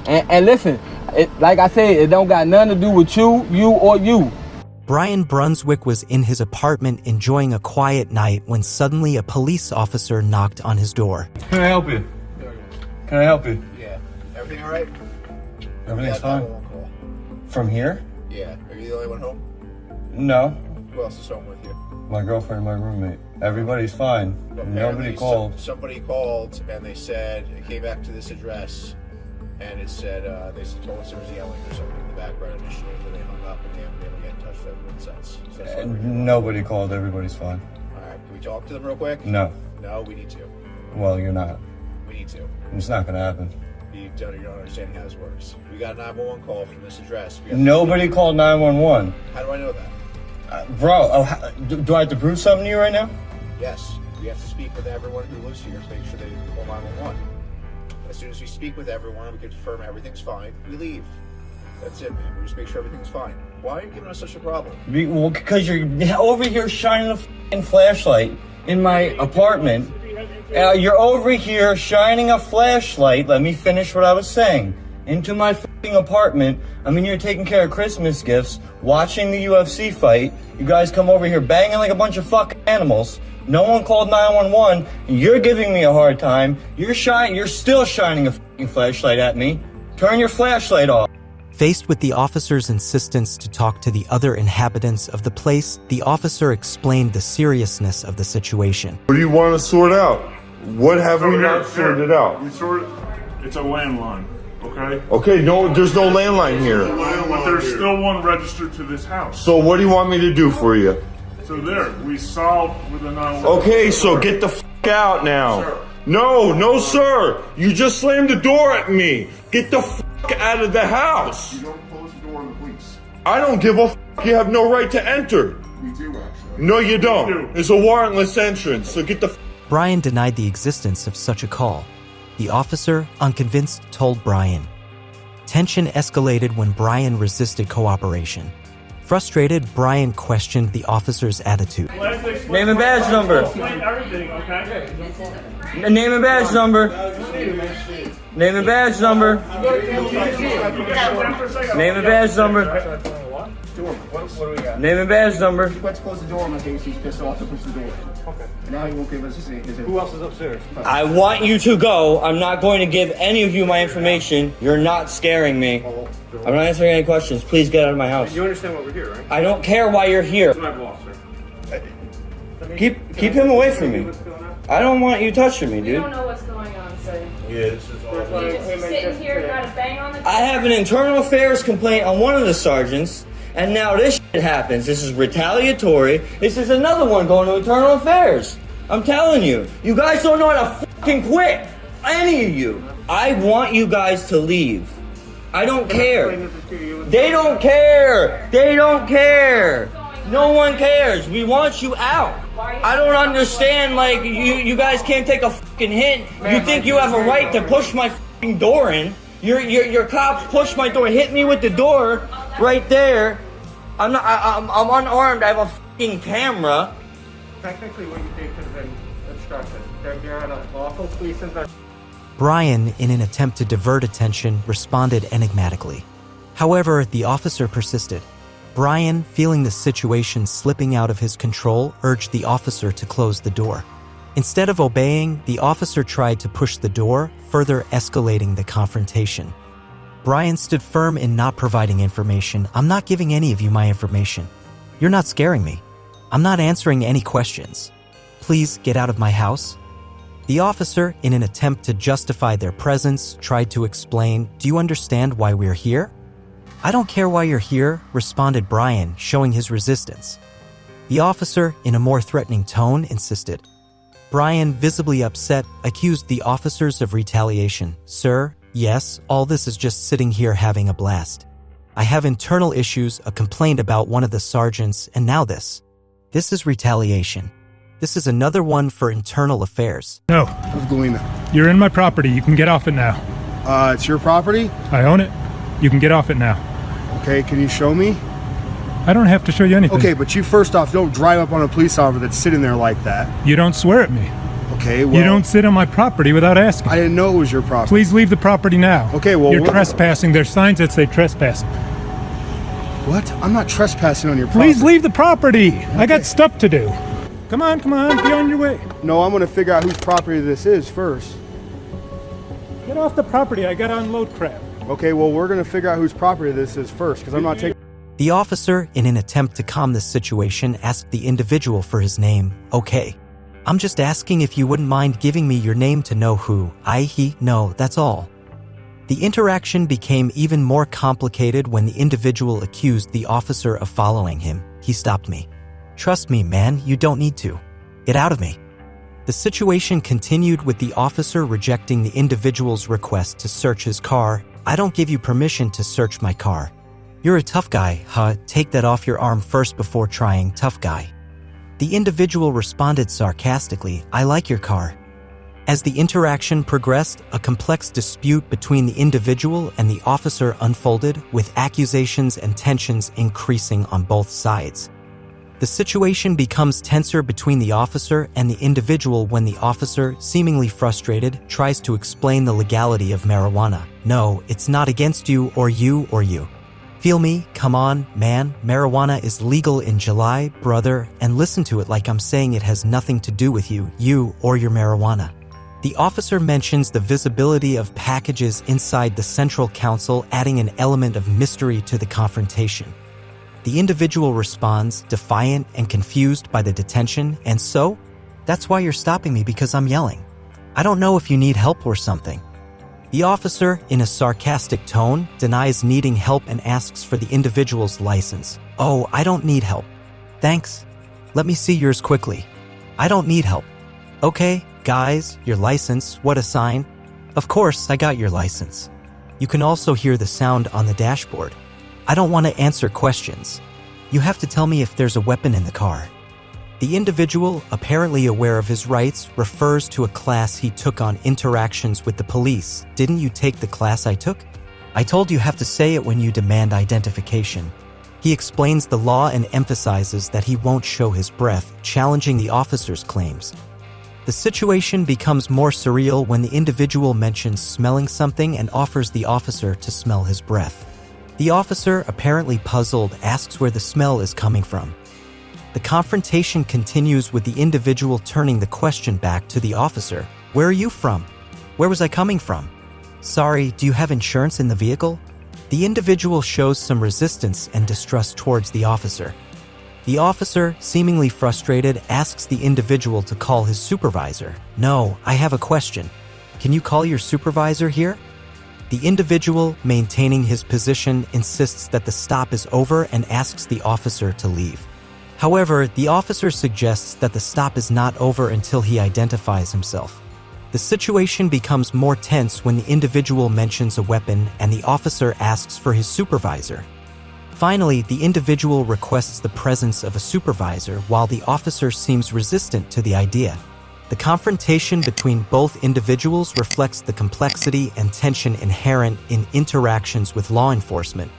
And listen, like I said, it don't got nothing to do with you, or you. Brian Brunswick was in his apartment enjoying a quiet night when suddenly a police officer knocked on his door. Can I help you? Can I help you? Yeah. Everything all right? Everything's fine. From here? Yeah. Are you the only one home? No. Who else is home with you? My girlfriend, my roommate. Everybody's fine. Nobody called. Somebody called and they said it came back to this address, and it said they told us there was yelling or something in the background initially, and then they hung up and they haven't been able to get in touch with everyone since. So Nobody called. Everybody's fine. All right. Can we talk to them real quick? No. No, we need to. Well, you're not. We need to. It's not gonna happen. You don't understand how this works. We got a 911 call from this address. Nobody called 911. How do I know that? Bro, do I have to prove something to you right now? Yes. We have to speak with everyone who lives here to make sure they call 911. As soon as we speak with everyone, we confirm everything's fine, we leave. That's it, man. We just make sure everything's fine. Why are you giving us such a problem? Well, because you're over here shining a f***ing flashlight in my apartment. You're over here shining a flashlight, let me finish what I was saying, into my f***ing apartment. I mean, you're taking care of Christmas gifts, watching the UFC fight. You guys come over here banging like a bunch of fucking animals. No one called 911. You're giving me a hard time. You're still shining a f***ing flashlight at me. Turn your flashlight off. Faced with the officer's insistence to talk to the other inhabitants of the place, the officer explained the seriousness of the situation. What do you want to sort out? What have we not sorted out? It's a landline, okay? Okay, no, there's no landline here. But there's still one registered to this house. So what do you want me to do for you? So there, we solved with a 911. Okay, so get the f*** out now. Sir. No, sir. You just slammed the door at me. Get the f*** out of the house. You don't close the door on the police. I don't give a f***. You have no right to enter. We do, actually. No, you don't. It's a warrantless entrance, so get the f***. Brian denied the existence of such a call. The officer, unconvinced, told Brian. Tension escalated when Brian resisted cooperation. Frustrated, Brian questioned the officer's attitude. Name and badge number. Everything, okay? Name and badge number. Name and badge number. Name and badge number. What do we got? Name and badge number. Let's close the door in case he's pissed off to push the door. Okay. Now he won't give us his Who else is upstairs? I want you to go. I'm not going to give any of you my information. You're not scaring me. I'm not answering any questions. Please get out of my house. You understand why we're here, right? I don't care why you're here. My boss, sir. Keep him away from me. I don't want you touching me, We dude. don't know what's going on, sir. Yeah, this is all. You're just sitting here, got to bang on the I have an internal affairs complaint on one of the sergeants, and now this shit happens. This is retaliatory. This is another one going to internal affairs. I'm telling you, you guys don't know how to fucking quit. Any of you. I want you guys to leave. I don't care. They don't care. They don't care. No one cares. We want you out. I don't understand, like, you guys can't take a fucking hint. You think you have a right to push my fucking door in. Your cops pushed my door, hit me with the door right there. I'm unarmed. I have a fucking camera. Technically, what you did could have been obstructed. You're on a lawful police investigation. Brian, in an attempt to divert attention, responded enigmatically. However, the officer persisted. Brian, feeling the situation slipping out of his control, urged the officer to close the door. Instead of obeying, the officer tried to push the door, further escalating the confrontation. Brian stood firm in not providing information. I'm not giving any of you my information. You're not scaring me. I'm not answering any questions. Please get out of my house. The officer, in an attempt to justify their presence, tried to explain, "Do you understand why we're here?" "I don't care why you're here," responded Brian, showing his resistance. The officer, in a more threatening tone, insisted. Brian, visibly upset, accused the officers of retaliation. "Sir, yes, all this is just sitting here having a blast. I have internal issues, a complaint about one of the sergeants, and now this. This is retaliation. This is another one for internal affairs." No, Who's Galena? you're in my property. You can get off it now. It's your property? I own it. You can get off it now. Okay, can you show me? I don't have to show you anything. Okay, but you first off don't drive up on a police officer that's sitting there like that. You don't swear at me. Okay, well... You don't sit on my property without asking. I didn't know it was your property. Please leave the property now. Okay, well... You're trespassing. There's signs that say trespassing. What? I'm not trespassing on your property. Please leave the property. I got stuff to do. Come on, be on your way. No, I'm going to figure out whose property this is first. Get off the property. I got to unload crap. Okay, well, we're going to figure out whose property this is first, because I'm not taking... The officer, in an attempt to calm the situation, asked the individual for his name. Okay. I'm just asking if you wouldn't mind giving me your name to know who. He, no, that's all. The interaction became even more complicated when the individual accused the officer of following him. He stopped me. Trust me, man, you don't need to. Get out of me. The situation continued with the officer rejecting the individual's request to search his car. I don't give you permission to search my car. You're a tough guy, huh? Take that off your arm first before trying, tough guy. The individual responded sarcastically, I like your car. As the interaction progressed, a complex dispute between the individual and the officer unfolded, with accusations and tensions increasing on both sides. The situation becomes tenser between the officer and the individual when the officer, seemingly frustrated, tries to explain the legality of marijuana. No, it's not against you or you or you. Feel me? Come on, man. Marijuana is legal in July, brother, and listen to it like I'm saying it has nothing to do with you or your marijuana. The officer mentions the visibility of packages inside the central council, adding an element of mystery to the confrontation. The individual responds, defiant and confused by the detention, and so? That's why you're stopping me, because I'm yelling. I don't know if you need help or something. The officer, in a sarcastic tone, denies needing help and asks for the individual's license. Oh, I don't need help. Thanks. Let me see yours quickly. I don't need help. Okay, guys, your license, what a sign. Of course, I got your license. You can also hear the sound on the dashboard. I don't want to answer questions. You have to tell me if there's a weapon in the car. The individual, apparently aware of his rights, refers to a class he took on interactions with the police. Didn't you take the class I took? I told you have to say it when you demand identification. He explains the law and emphasizes that he won't show his breath, challenging the officer's claims. The situation becomes more surreal when the individual mentions smelling something and offers the officer to smell his breath. The officer, apparently puzzled, asks where the smell is coming from. The confrontation continues with the individual turning the question back to the officer. Where are you from? Where was I coming from? Sorry, do you have insurance in the vehicle? The individual shows some resistance and distrust towards the officer. The officer, seemingly frustrated, asks the individual to call his supervisor. No, I have a question. Can you call your supervisor here? The individual, maintaining his position, insists that the stop is over and asks the officer to leave. However, the officer suggests that the stop is not over until he identifies himself. The situation becomes more tense when the individual mentions a weapon and the officer asks for his supervisor. Finally, the individual requests the presence of a supervisor while the officer seems resistant to the idea. The confrontation between both individuals reflects the complexity and tension inherent in interactions with law enforcement.